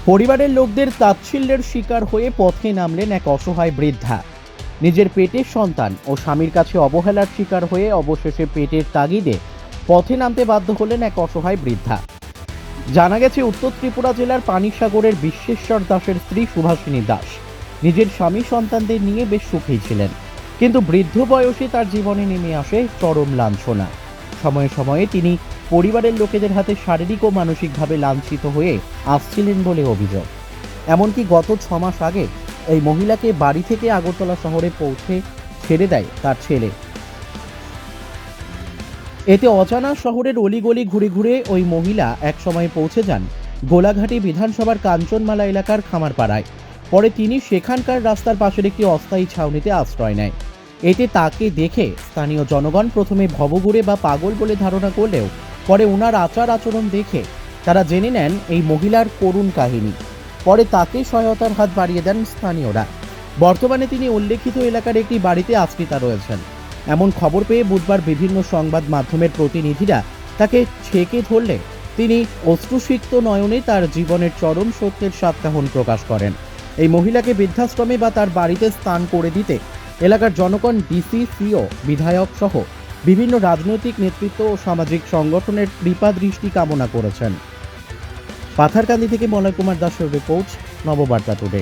পরিবারের লোকদের তাচ্ছিল্যের শিকার হয়ে পথে নামলেন এক অসহায় বৃদ্ধা। নিজের পেটের সন্তান ও স্বামীর কাছে অবহেলার শিকার হয়ে অবশেষে পেটের তাগিদে পথে নামতে বাধ্য হলেন এক অসহায় বৃদ্ধা। জানা গেছে, উত্তর ত্রিপুরা জেলার পানিসাগরের বিশ্বেশ্বর দাসের স্ত্রী সুভাষিনী দাস নিজের স্বামী সন্তানদের নিয়ে বেশ সুখী ছিলেন, কিন্তু বৃদ্ধ বয়সে তার জীবনে নেমে আসে চরম লাঞ্ছনা। সময়ে সময়ে তিনি পরিবারের লোকেদের হাতে শারীরিক ও মানসিকভাবে লাঞ্ছিত হয়ে আসছিলেন বলে অভিযোগ। এমনকি গত 6 মাস আগে এই মহিলাকে বাড়ি থেকে আগরতলা শহরে পৌঁছে ছেড়ে দেয় তার ছেলে। এতে অজানা শহরের অলিগলি ঘুরে ঘুরে ওই মহিলা একসময় পৌঁছে যান গোলাঘাটি বিধানসভার কাঞ্চনমালা এলাকার খামারপাড়ায়। পরে তিনি সেখানকার রাস্তার পাশের একটি অস্থায়ী ছাউনিতে আশ্রয় নেয়। এতে তাকে দেখে স্থানীয় জনগণ প্রথমে ভবঘুরে বা পাগল বলে ধারণা করলেও পরে ওনার আচার আচরণ দেখে তারা জেনে নেন এই মহিলার করুণ কাহিনী। পরে তাকে সহায়তার হাত বাড়িয়ে দেন স্থানীয়রা। বর্তমানে তিনি উল্লেখিত এলাকার একটি বাড়িতে আশ্রিতা রয়েছেন। এমন খবর পেয়ে বুধবার বিভিন্ন সংবাদ মাধ্যমের প্রতিনিধিরা তাকে ছেকে ধরলে তিনি অশ্রুসিক্ত নয়নে তার জীবনের চরম সত্যের সাতকাহন প্রকাশ করেন। এই মহিলাকে বৃদ্ধাশ্রমে বা তার বাড়িতে স্থান করে দিতে এলাকার জনগণ, ডিসি, সিও, বিধায়ক সহ বিভিন্ন রাজনৈতিক নেতৃত্ব ও সামাজিক সংগঠনের কৃপা দৃষ্টি কামনা করেছেন। পাথারকান্দি থেকে মলয় কুমার দাসের রিপোর্ট, নববার্তা টুডে।